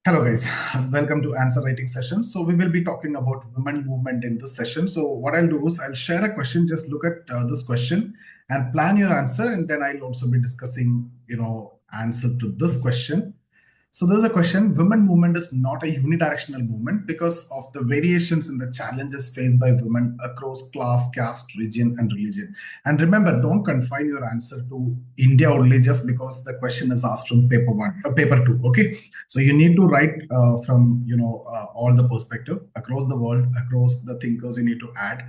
Hello guys, welcome to answer writing session. So we will be talking about women movement in this session. So what I'll do is I'll share a question, just look at this question and plan your answer. And then I'll also be discussing, answer to this question. So there's a question, women movement is not a unidirectional movement because of the variations in the challenges faced by women across class, caste, region, and religion. And remember, don't confine your answer to India only just because the question is asked from paper two. Okay, so you need to write from all the perspective across the world, across the thinkers. You need to add.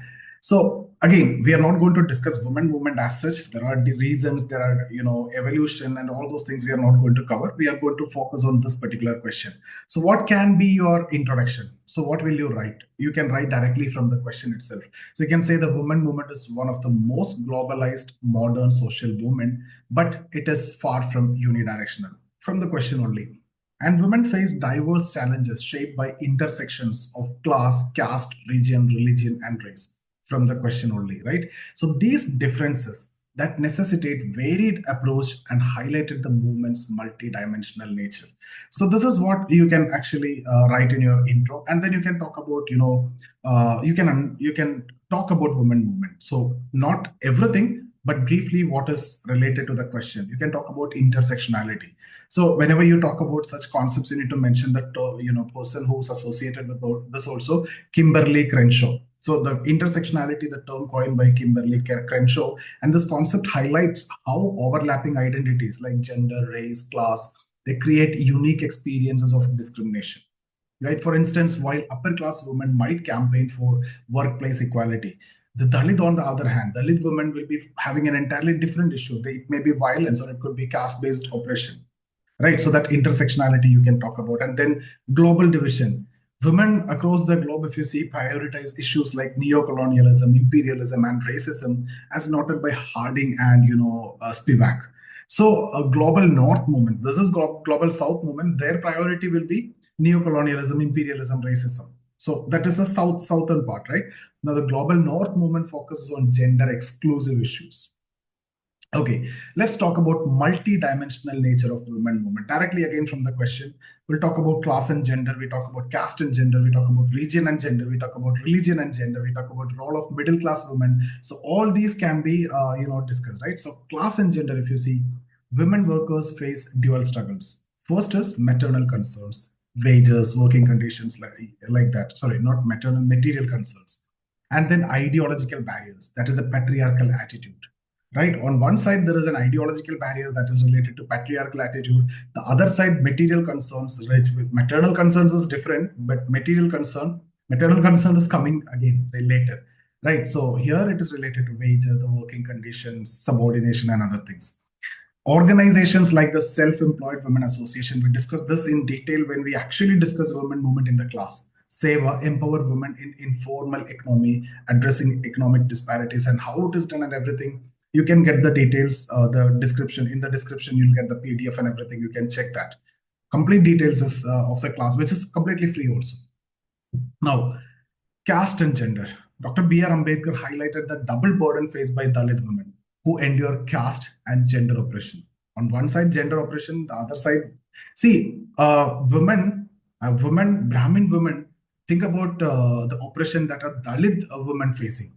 So again, we are not going to discuss women movement as such. There are the reasons, there are evolution and all those things we are not going to cover. We are going to focus on this particular question. So what can be your introduction? So what will you write? You can write directly from the question itself. So you can say the women movement is one of the most globalized modern social movement, but it is far from unidirectional. From the question only. And women face diverse challenges shaped by intersections of class, caste, region, religion, and race from the question only, right? So these differences that necessitate varied approach and highlighted the movement's multidimensional nature. So this is what you can actually write in your intro, and then you can talk about, you can talk about women movement. So not everything, but briefly what is related to the question. You can talk about intersectionality. So whenever you talk about such concepts, you need to mention that person who's associated with this also, Kimberlé Crenshaw. So the intersectionality, the term coined by Kimberlé Crenshaw, and this concept highlights how overlapping identities like gender, race, class, they create unique experiences of discrimination. Right? For instance, while upper class women might campaign for workplace equality, the Dalit, on the other hand, Dalit women will be having an entirely different issue. It may be violence or it could be caste-based oppression. Right? So that intersectionality you can talk about. And then global division. Women across the globe, if you see, prioritize issues like neocolonialism, imperialism, and racism, as noted by Harding and Spivak. So a global North movement, this is global South movement. Their priority will be neocolonialism, imperialism, racism. So that is the southern part, right? Now the global North movement focuses on gender exclusive issues. Okay, let's talk about multi-dimensional nature of women movement. Directly again from the question, we'll talk about class and gender, we talk about caste and gender, we talk about region and gender, we talk about religion and gender, we talk about role of middle class women. So all these can be discussed, right? So class and gender, if you see, women workers face dual struggles. First is maternal concerns, wages, working conditions like that. Sorry, not maternal, material concerns. And then ideological barriers, that is a patriarchal attitude. Right? On one side, there is an ideological barrier that is related to patriarchal attitude. The other side, material concerns, right? Maternal concerns is different, but maternal concern is coming again later, right? So here it is related to wages, the working conditions, subordination, and other things. Organizations like the Self-Employed Women Association, we discussed this in detail when we actually discussed women movement in the class. SEWA, empower women in informal economy, addressing economic disparities and how it is done and everything. You can get the details, the description. In the description, you'll get the PDF and everything. You can check that. Complete details is, of the class, which is completely free also. Now, caste and gender. Dr. B.R. Ambedkar highlighted the double burden faced by Dalit women who endure caste and gender oppression. On one side, gender oppression, the other side, see, Brahmin women, think about the oppression that a Dalit woman facing.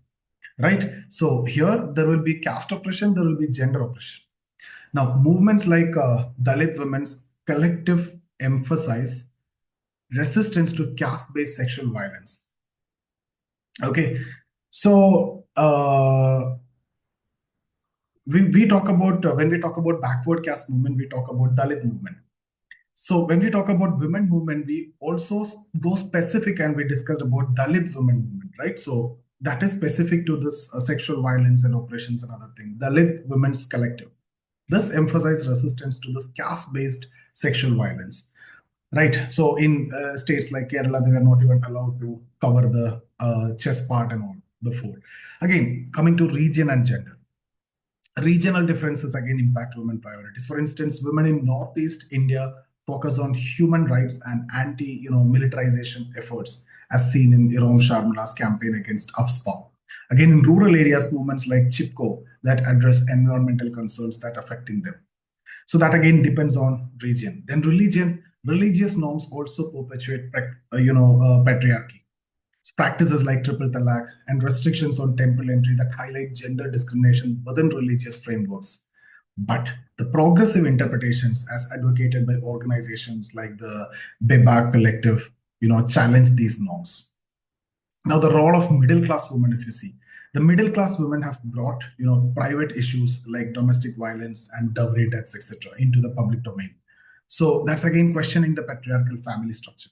Right? So here there will be caste oppression, there will be gender oppression. Now, movements like Dalit women's collective emphasize resistance to caste-based sexual violence. Okay, so we talk about when we talk about backward caste movement, we talk about Dalit movement. So when we talk about women movement, we also go specific and we discussed about Dalit women movement, right? So that is specific to this sexual violence and oppressions and other things. Dalit Women's Collective. This emphasizes resistance to this caste-based sexual violence, right? So in states like Kerala, they were not even allowed to cover the chest part and all, the fold. Again, coming to region and gender. Regional differences again impact women priorities. For instance, women in Northeast India focus on human rights and anti-militarization efforts, as seen in Iram Sharmila's campaign against AFSPA. Again, in rural areas, movements like Chipko that address environmental concerns that affecting them. So that again depends on region. Then religion. Religious norms also perpetuate, patriarchy. Practices like triple talaq and restrictions on temple entry that highlight gender discrimination within religious frameworks. But the progressive interpretations, as advocated by organizations like the Bebak Collective, challenge these norms. Now, the role of middle class women, if you see, the middle class women have brought, private issues like domestic violence and dowry deaths, etc., into the public domain. So that's again questioning the patriarchal family structure.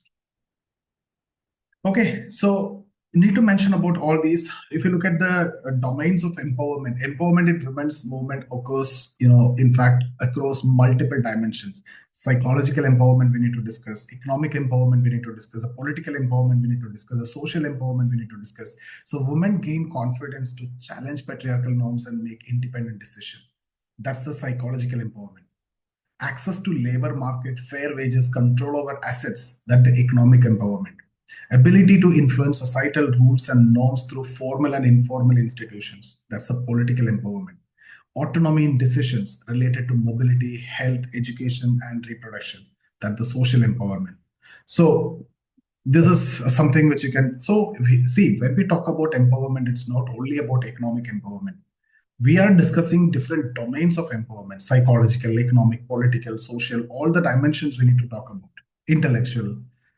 Okay, so need to mention about all these. If you look at the domains of empowerment, empowerment in women's movement occurs, in fact, across multiple dimensions. Psychological empowerment we need to discuss, economic empowerment we need to discuss, a political empowerment we need to discuss, a social empowerment we need to discuss. So women gain confidence to challenge patriarchal norms and make independent decisions. That's the psychological empowerment. Access to labor market, fair wages, control over assets, that the economic empowerment. Ability to influence societal rules and norms through formal and informal institutions. That's a political empowerment. Autonomy in decisions related to mobility, health, education, and reproduction. That's the social empowerment. So this is something which you can, so see, when we talk about empowerment, it's not only about economic empowerment. We are discussing different domains of empowerment: psychological, economic, political, social, all the dimensions we need to talk about, intellectual.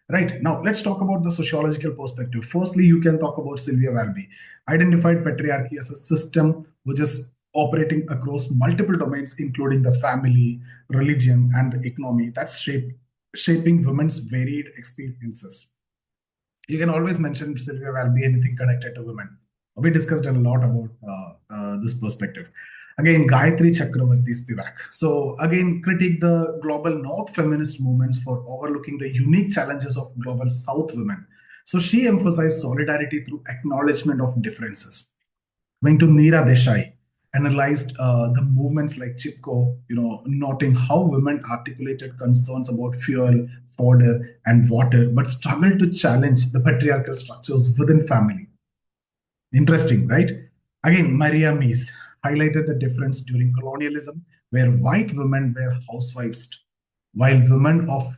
Right, now let's talk about the sociological perspective. Firstly, you can talk about Sylvia Valby, identified patriarchy as a system which is operating across multiple domains, including the family, religion, and the economy, that's shaping women's varied experiences. You can always mention Sylvia Valby, anything connected to women. We discussed a lot about this perspective. Again, Gayatri Chakravarti Spivak. So again, critique the global North feminist movements for overlooking the unique challenges of global South women. So she emphasized solidarity through acknowledgement of differences. Going to Neera Desai, analyzed the movements like Chipko, noting how women articulated concerns about fuel, fodder, and water, but struggled to challenge the patriarchal structures within family. Interesting, right? Again, Maria Mies highlighted the difference during colonialism, where white women were housewives, while women of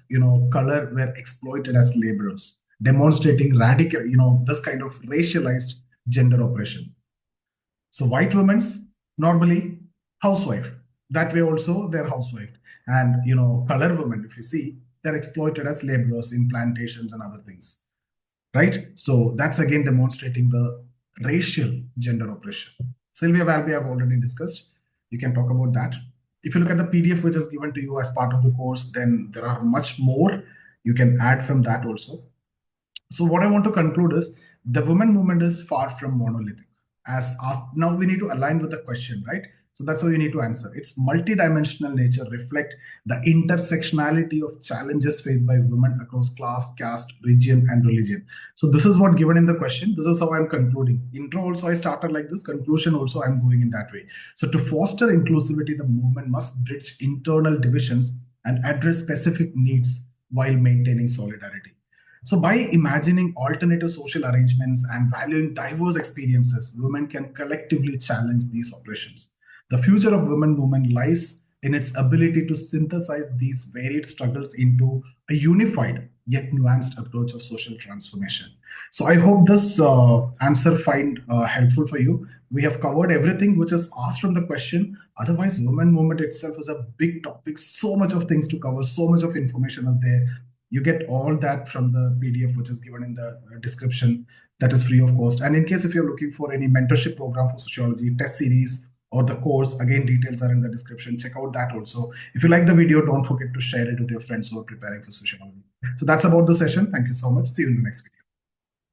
color were exploited as laborers, demonstrating radical, this kind of racialized gender oppression. So white women's normally housewife. That way also they're housewife. And color women, if you see, they're exploited as laborers in plantations and other things. Right? So that's again demonstrating the racial gender oppression. Sylvia Valby, I've already discussed. You can talk about that. If you look at the PDF which is given to you as part of the course, then there are much more you can add from that also. So what I want to conclude is the women movement is far from monolithic. As asked, now we need to align with the question, right? So that's how you need to answer. Its multidimensional nature reflect the intersectionality of challenges faced by women across class, caste, region, and religion. So this is what given in the question. This is how I'm concluding. Intro also I started like this. Conclusion also I'm going in that way. So to foster inclusivity, the movement must bridge internal divisions and address specific needs while maintaining solidarity. So by imagining alternative social arrangements and valuing diverse experiences, women can collectively challenge these oppressions. The future of women movement lies in its ability to synthesize these varied struggles into a unified yet nuanced approach of social transformation. So I hope this answer find helpful for you. We have covered everything which is asked from the question. Otherwise, women movement itself is a big topic, so much of things to cover, so much of information is there. You get all that from the PDF, which is given in the description, that is free of cost. And in case if you're looking for any mentorship program for sociology, test series, or the course, again, details are in the description. Check out that also. If you like the video, don't forget to share it with your friends who are preparing for sociology. So that's about the session. Thank you so much. See you in the next video.